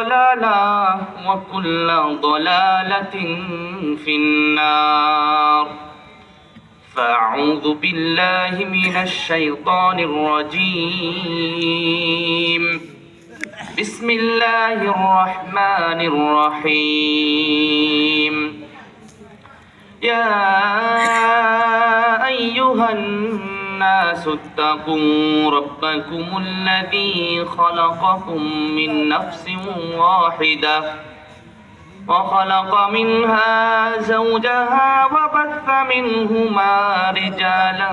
ضلالة وكل ضلالة في النار. فأعوذ بالله من الشيطان الرجيم. بسم الله الرحمن الرحيم. يا أيها الناس اتقوا ربكم الذي خلقكم من نفس واحدة وخلق منها زوجها وبث منهما رجالا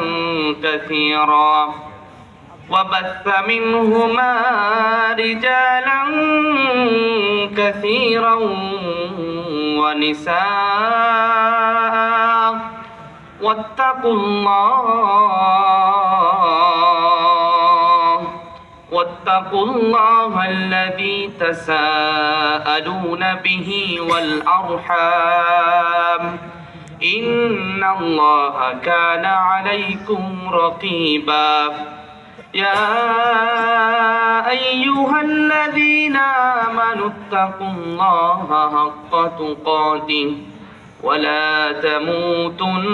كثيرا ونساء واتقوا الله الذي تساءلون به والأرحام إن الله كان عليكم رقيبا. يا أيها الذين آمنوا اتقوا الله حق تقاته ولا تموتن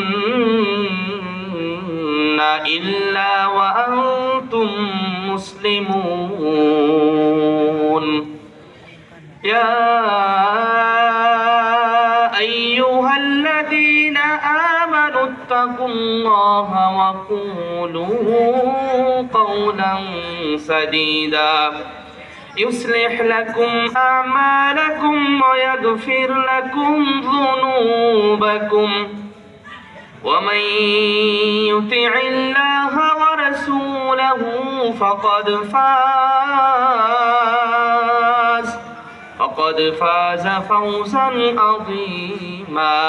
إلا وأنتم مسلمون. يا أيها الذين آمنوا اتقوا الله وقولوا قولا سديدا يصلح لكم أعمالكم ويغفر لكم ذنوبكم ومن يطع الله ورسوله فقد فاز فوزا عظيما.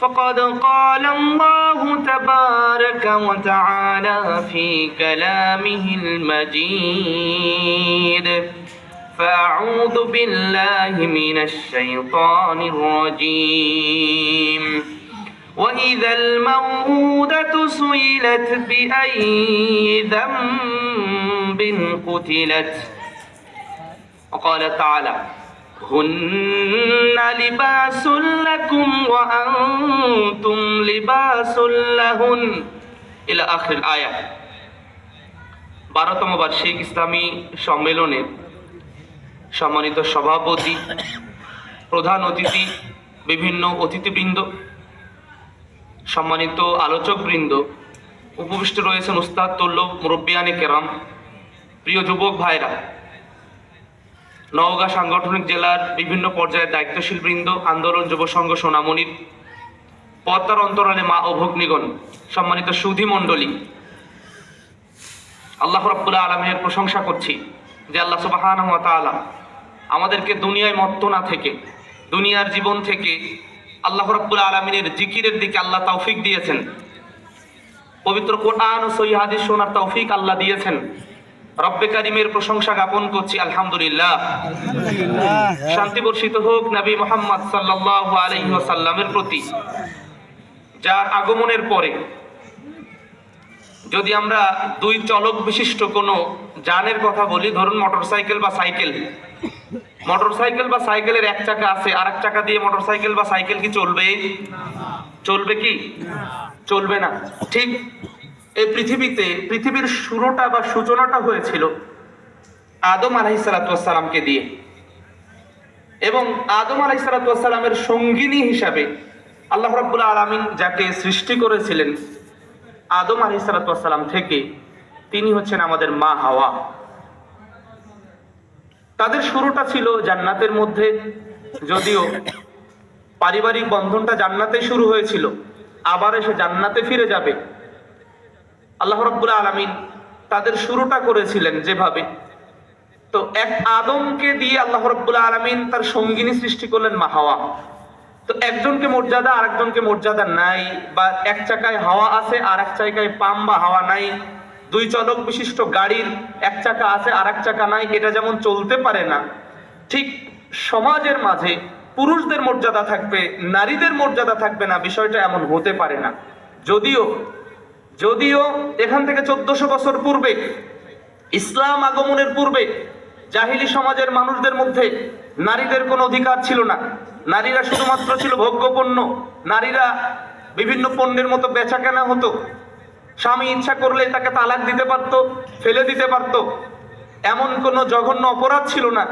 فقد قال الله تبارك وتعالى في كلامه المجيد. فأعوذ بالله من الشيطان الرجيم. وإذا الموءودة سئلت بأي ذنب قتلت. وقال تعالى هن لباس لكم وأنتم لباس لهن إلى آخر الآية. 12তম বার্ষিক ইসলামী সম্মেলনের সম্মানিত সভাপতি, প্রধান অতিথি, বিভিন্ন অতিথিবৃন্দ, সম্মানিত আলোচকবৃন্দ, উপবিষ্ট রয়েছেন উস্তাদ তুল্য মুরব্বিয়ানে কেরাম, প্রিয় যুবক ভাইরা, নওগাঁ সাংগঠনিক জেলার বিভিন্ন পর্যায়ের দায়িত্বশীল বৃন্দ, আন্দোলন যুব সংঘ সোনামণির, পর্দার অন্তরালে মা ও ভগ্নীগণ, সম্মানিত সুধী মণ্ডলী, আল্লাহ রাব্বুল আলামিনের প্রশংসা করছি যে আল্লাহ সুবহানাহু ওয়া তাআলা আমাদেরকে দুনিয়ায় মত্ত না থেকে, দুনিয়ার জীবন থেকে আল্লাহ রাব্বুল আলামিনের জিকিরের দিকে আল্লাহ তৌফিক দিয়েছেন। পবিত্র কোরআন ও সহিহ হাদিস শোনার তৌফিক আল্লাহ দিয়েছেন। রব্বে কারিমের প্রশংসা জ্ঞাপন করছি আলহামদুলিল্লাহ। শান্তি বর্ষিত হোক নবী মুহাম্মদ সাল্লাল্লাহু আলাইহি ওয়াসাল্লামের প্রতি, যার আগমনের পরে যদি আমরা দুই চলক বিশিষ্ট কোনো যানের কথা বলি, ধরুন মোটরসাইকেল বা সাইকেল, মোটরসাইকেল বা সাইকেলের এক চাকা আছে, আর এক চাকা দিয়ে মোটরসাইকেল বা সাইকেল কি চলবে? চলবে কি? চলবে না। ঠিক এই পৃথিবীর শুরুটা বা সূচনাটা হয়েছিল আদম আলাইহিসসালাতু ওয়াসসালামকে দিয়ে, এবং আদম আলাইহিসসালাতু ওয়াসসালামের সঙ্গিনী হিসাবে আল্লাহ রাব্বুল আলামিন যাকে সৃষ্টি করেছিলেন আদম আলাইহিসসালাতু ওয়াসসালাম থেকে, তিনি হচ্ছেন আমাদের মা হাওয়া। তাদের শুরুটা ছিল জান্নাতের মধ্যে, যদিও পারিবারিক বন্ধনটা জান্নাতে শুরু হয়েছিল, আবার এসে জান্নাতে ফিরে যাবে। আল্লাহ রাব্বুল আলামিন তাদের শুরুটা করেছিলেন যেভাবে, তো এক আদমকে দিয়ে আল্লাহ রাব্বুল আলামিন তার সঙ্গিনী সৃষ্টি করলেন মা হাওয়া। তো একজনকে মর্যাদা আরেকজনকে মর্যাদা নাই, বা এক চাকায় হাওয়া আছে আর এক চাকায় পাম বা হাওয়া নাই, দুই চলক বিশিষ্ট গাড়ির এক চাকা আছে আর এক চাকা নাই, এটা যেমন চলতে পারে না, ঠিক সমাজের মাঝে পুরুষদের মর্যাদা থাকবে, নারীদের মর্যাদা থাকবে না, বিষয়টা এমন হতে পারে না। যদিও এখান থেকে 1400 বছর পূর্বে, ইসলাম আগমনের পূর্বে জাহিলি সমাজের মানুষদের মধ্যে নারীদের কোনো অধিকার ছিল না। নারীরা শুধুমাত্র ছিল ভোগ্যপণ্য। নারীরা বিভিন্ন পণ্যের মতো বেচা কেনা হতো। স্বামী ইচ্ছা করলে তাকে তালাক দিতে পারত, ফেলে দিতে পারত। এমন কোনো জঘন্য অপরাধ ছিল না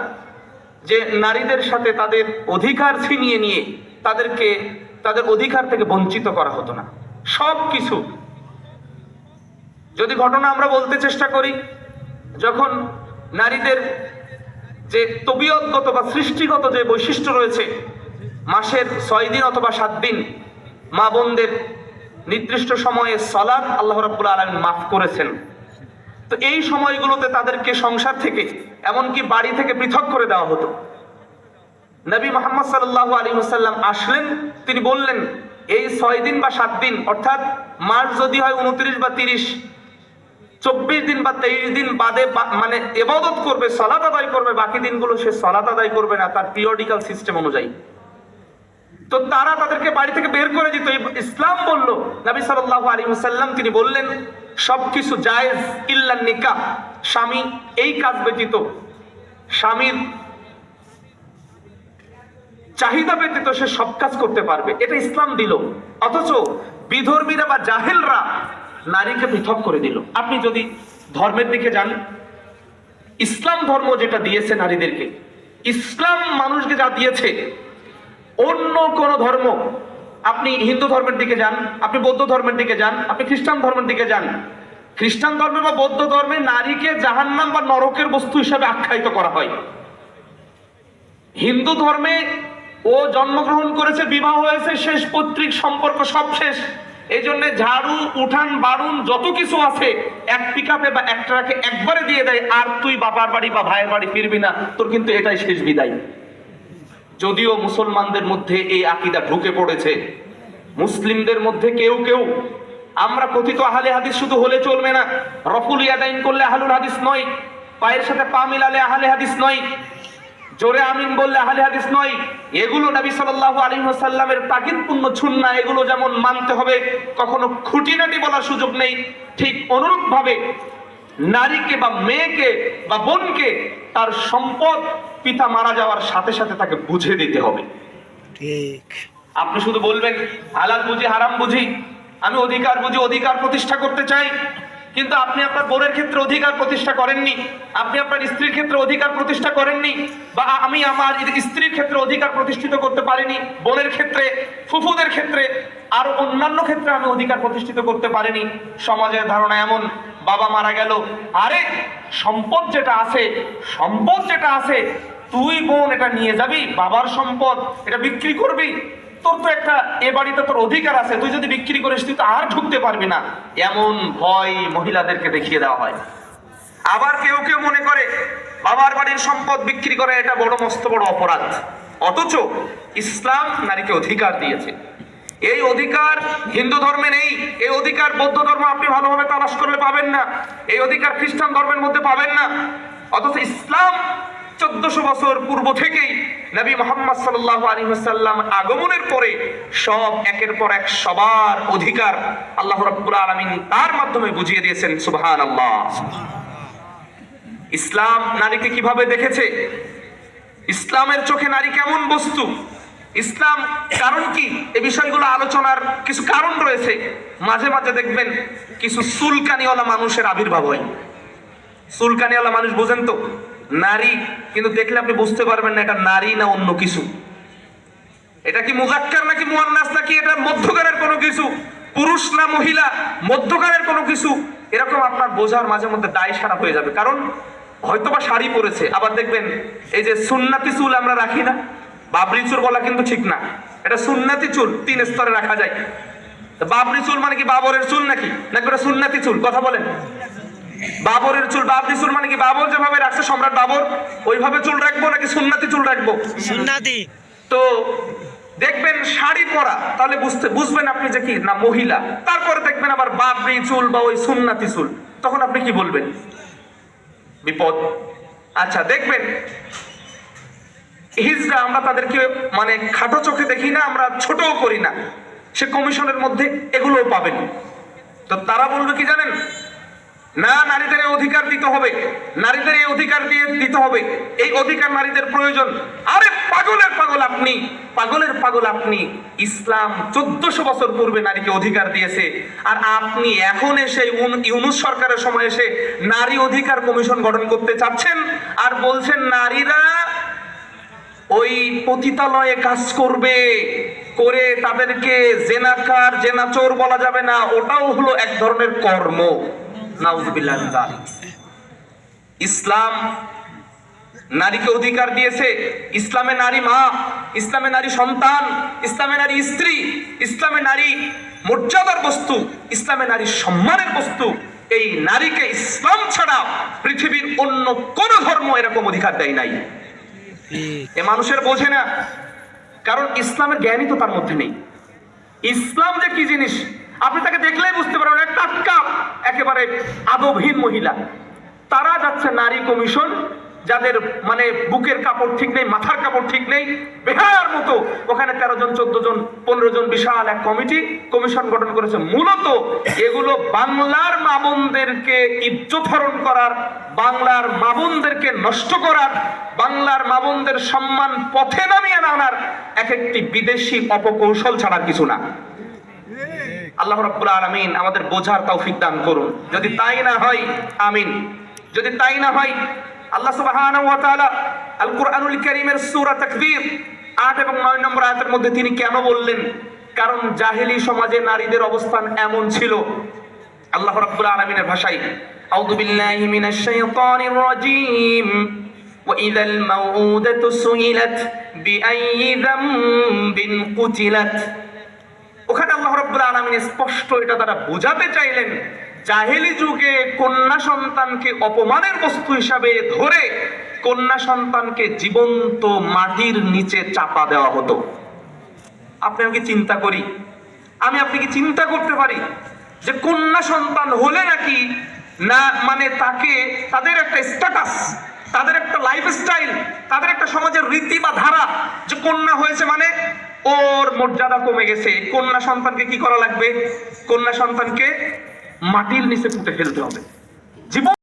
যে নারীদের সাথে তাদের অধিকার ছিনিয়ে নিয়ে তাদেরকে তাদের অধিকার থেকে বঞ্চিত করা হতো না। সব কিছু যদি ঘটনা আমরা বলতে চেষ্টা করি, যখন নারীদের যে তবিয়তগত বা সৃষ্টিগত যে বৈশিষ্ট্য রয়েছে, মাসের 6 দিন অথবা 7 দিন মা বোনদের নির্দিষ্ট সময়ে সালাত আল্লাহ রাব্বুল আলামিন মাফ করেছেন। তো এই সময়গুলোতে তাদেরকে সংসার থেকে এমনকি বাড়ি থেকে পৃথক করে দেওয়া হতো। নবী মুহাম্মদ সাল্লাল্লাহু আলাইহি ওয়াসাল্লাম আসলেন, তিনি বললেন এই 6 দিন বা 7 দিন, অর্থাৎ মাস যদি হয় 29 বা 30, 24 দিন বা 23 দিন বাদে মানে ইবাদত করবে, সালাত আদায় করবে, বাকি দিনগুলো সে সালাত আদায় করবে না তার পিরিয়ডিক্যাল সিস্টেম অনুযায়ী। তো তারা তাদেরকে বাড়ি থেকে বের করে দিত। ইসলাম বলল, নবী সাল্লাল্লাহু আলাইহি ওয়াসাল্লাম তিনি বললেন সবকিছু জায়েজ ইল্লা নিকাহ, স্বামী এই কাজ ব্যতীত, স্বামীর চাহিদা ব্যতীত সে সব কাজ করতে পারবে, এটা ইসলাম দিল। অথচ বিধর্মীরা বা জাহেলরা নারীকে পৃথক করে দিল। আপনি যদি ধর্মের দিকে যান, ইসলাম ধর্ম যেটা দিয়েছে নারীদেরকে, ইসলাম মানুষকে যা দিয়েছে, অন্য কোন ধর্ম, আপনি হিন্দু ধর্মের দিকে যান, আপনি বৌদ্ধ ধর্মের দিকে যান, আপনি খ্রিস্টান ধর্মের দিকে যান, খ্রিস্টান ধর্মে বা বৌদ্ধ ধর্মে নারীকে জাহান্নাম বা নরকের বস্তু হিসাবে আখ্যায়িত করা হয়। হিন্দু ধর্মে ও জন্মগ্রহণ করেছে, বিবাহ হয়েছে, শেষ পৈতৃক সম্পর্ক সব শেষ, এই জন্য ঝাড়ু উঠান বাড়ুন যত কিছু আছে এক পিকআপে বা এক ট্রাকে একবারে দিয়ে দেয়, আর তুই বাবার বাড়ি বা ভাইয়ের বাড়ি ফিরবি না, তোর কিন্তু এটাই শেষ বিদায়। যদিও মুসলমানদের মধ্যে এই আকীদা ঢুকে পড়েছে, মুসলিমদের মধ্যে কেউ কেউ, আমরা কথিত আহলে হাদিস শুধু হলে চলবে না, রফুল ইয়াদাইন করলে আহলুল হাদিস নয়, পায়ের সাথে পা মিলালে আহলে হাদিস নয়, জোরে আমিন বললে আহলে হাদিস নয়, এগুলো নবী সাল্লাল্লাহু আলাইহি ওয়াসাল্লামের তাকিদপূর্ণ সুন্নাহ, এগুলো যেমন মানতে হবে, কখনো খুঁটিনাটি বলার সুযোগ নেই। ঠিক অনুরূপ ভাবে নারীকে বা মেয়েকে বা বোনকে তার সম্পদ পিতা মারা যাওয়ার সাথে সাথে তাকে বুঝে দিতে হবে। ঠিক, আপনি শুধু বলবেন হালাল বুঝি হারাম বুঝি, আমি অধিকার বুঝি, অধিকার প্রতিষ্ঠা করতে চাই, কিন্তু আপনি আপনার বোনের ক্ষেত্রে অধিকার প্রতিষ্ঠা করেননি, আপনি আপনার স্ত্রীর ক্ষেত্রে অধিকার প্রতিষ্ঠা করেননি, বা আমি আমার স্ত্রীর ক্ষেত্রে অধিকার প্রতিষ্ঠিত করতে পারিনি, বোনের ক্ষেত্রে, ফুফুদের ক্ষেত্রে, আর অন্যান্য ক্ষেত্রে আমি অধিকার প্রতিষ্ঠিত করতে পারিনি। সমাজের ধারণা এমন, বাবা মারা গেল, আরে সম্পদ যেটা আছে, সম্পদ যেটা আছে তুই বোন এটা নিয়ে যাবি, বাবার সম্পদ এটা বিক্রি করবি, তোর তো একটা এ বাড়িতে তোর অধিকার আছে, তুই যদি বিক্রি করিস তুই তো আর ঢুকতে পারবি না, এমন ভয় মহিলাদেরকে দেখিয়ে দেওয়া হয়। আবার কেউ কেউ মনে করে বাবার বাড়ির সম্পদ বিক্রি করে এটা বড় মস্ত বড় অপরাধ। অথচ ইসলাম নারীকে অধিকার দিয়েছে। এই অধিকার হিন্দু ধর্মে নেই, এই অধিকার বৌদ্ধ ধর্ম আপনি ভালোভাবে তালাশ করলে পাবেন না, এই অধিকার খ্রিস্টান ধর্মের মধ্যে পাবেন না। অথচ ইসলাম 1400 বছর পূর্ব থেকেই নবী মুহাম্মদ সাল্লাল্লাহু আলাইহি ওয়াসাল্লাম আগমনের পরে সব একের পর এক সবার অধিকার আল্লাহ রাব্বুল আলামিন তার মাধ্যমে বুঝিয়ে দিয়েছেন। সুবহানাল্লাহ। ইসলাম নারীকে কিভাবে দেখেছে, ইসলামের চোখে নারী কেমন বস্তু, ইসলাম কারণ কি, এই বিষয়গুলো আলোচনার কিছু কারণ রয়েছে। মাঝে মাঝে দেখবেন কিছু চুলকানিওয়ালা মানুষের আবির্ভাব হয়। চুলকানিওয়ালা মানুষ বোঝেন তো, নারী, কিন্তু দেখলে আপনি বুঝতে পারবেন না এটা নারী না অন্য কিছু, এটা কি মুজাক্কার নাকি মুয়ান্নাস, নাকি এটা মধ্যকারের কোনো কিছু, পুরুষ না মহিলা, মধ্যকারের কোনো কিছু, এরকম আপনার বোঝার মাঝে মধ্যে দায় সারা হয়ে যাবে। কারণ হয়তোবা শাড়ি পরেছে, আবার দেখবেন এই যে সুন্নাতি চুল আমরা রাখি না, বাবরি চুল বলা কিন্তু ঠিক না, এটা সুন্নাতি চুল 3 স্তরে রাখা যায়। বাবরি চুল মানে কি বাবরের চুল নাকি, নাকি ওটা সুন্নাতি চুল? কথা বলেন। বাবরের চুল, বাবরি চুল মানে কি বাবর যেভাবে রাখছে সম্রাট বাবর ওইভাবে চুল রাখবো নাকি সুন্নাতি চুল রাখবো? সুন্নাতি। তো দেখবেন শাড়ি পরা, তাহলে বুঝবেন আপনি যে কি না মহিলা। তারপরে দেখবেন আবার বাবরি চুল বা ওই সুন্নাতি চুল, তখন আপনি কি বলবেন? বিপদ। আচ্ছা দেখবেন হিজড়া, আমরা তাদেরকে মানে খাটো চোখে দেখি না, আমরা ছোটও করি না, সে কমিশনের মধ্যে এগুলোও পাবেন। তো তারা বলবে কি জানেন, না, নারীদের এই অধিকার দিতে হবে, নারীদের এই অধিকার দিয়ে দিতে হবে, এই অধিকার নারীদের প্রয়োজন। আরে পাগলের পাগল আপনি, পাগলের পাগল আপনি। ইসলাম 1400 বছর পূর্বে নারীকে অধিকার দিয়েছে, আর আপনি এখন এসে ইউনূস সরকারের সময় এসে নারী অধিকার কমিশন গঠন করতে চাচ্ছেন আর বলছেন নারীরা ওই পতিতালয়ে কাজ করবে, করে তাদেরকে জেনাকার জেনাচোর বলা যাবে না, ওটাও হলো এক ধরনের কর্ম। নাউযুবিল্লাহ মিন যালিক। ইসলাম নারীকে অধিকার দিয়েছে, ইসলামে নারী মা, ইসলামে নারী সন্তান, ইসলামে নারী স্ত্রী, ইসলামে নারী মর্যাদার বস্তু, ইসলামে নারী সম্মানের বস্তু। এই নারীকে ইসলাম ছাড়া পৃথিবীর অন্য কোন ধর্ম এরকম অধিকার দেয় নাই। এ মানুষের বোঝে না, কারণ ইসলামের জ্ঞানই তো তার মধ্যে নেই। ইসলাম যে কি জিনিস আপনি তাকে দেখলেই বুঝতে পারবেন। টাটকা একেবারে আদবহীন মহিলা, তারা যাচ্ছে নারী কমিশন, যাদের মানে বুকের কাপড় ঠিক নেই, মাথার কাপড় ঠিক নেই, বেহায়ার মতো ওখানে 13 জন 14 জন 15 জন বিশাল এক কমিশন গঠন করেছে। মূলত এগুলো বাংলার মা বোনদেরকে ইজ্জত হরণ করার, বাংলার মা বোনদেরকে নষ্ট করার, বাংলার মা বোনদের সম্মান পথে নামিয়ে আনার এক একটি বিদেশি অপকৌশল ছাড়া কিছু না। আল্লাহ রাব্বুল আলামিন আমাদের বোঝার তৌফিক দান করুন। যদি তাই না হয়, আমিন। যদি তাই না হয়, আল্লাহ সুবহানাহু ওয়া তাআলা আল কুরআনুল কারীমের সূরা তাকবীর 8 এবং 9 নম্বর আয়াতের মধ্যে তিনি কেন বললেন? কারণ জাহেলি সমাজে নারীদের অবস্থান এমন ছিল। আল্লাহ রাব্বুল আলামিনের ভাষায়, আউযু বিল্লাহি মিনাশ শাইতানির রাজীম, ওয়া ইযাল মাউউদাতু সুইলাত বিআইয়ি যামবিন কুতিলাত। ওখানে আল্লাহ রাব্বুল আলামিন স্পষ্ট এটা তারা বোঝাতে চাইলেন, জাহেলি যুগে কন্যা সন্তানকে অপমানের বস্তু হিসাবে ধরে কন্যা সন্তানকে জীবন্ত মাটির নিচে চাপা দেওয়া হতো। আপনি আমাকে চিন্তা করি, আমি আপনি কি চিন্তা করতে পারি যে কন্যা সন্তান হলে নাকি না মানে তাকে, তাদের একটা স্ট্যাটাস, তাদের একটা লাইফস্টাইল, তাদের একটা সমাজের রীতি বা ধারা, যে কন্যা হয়েছে মানে ওর মর্যাদা কমে গেছে, কন্যা সন্তানকে কি করা লাগবে? কন্যা সন্তানকে মাটির নিচে পুঁতে ফেলতে হবে। জীবন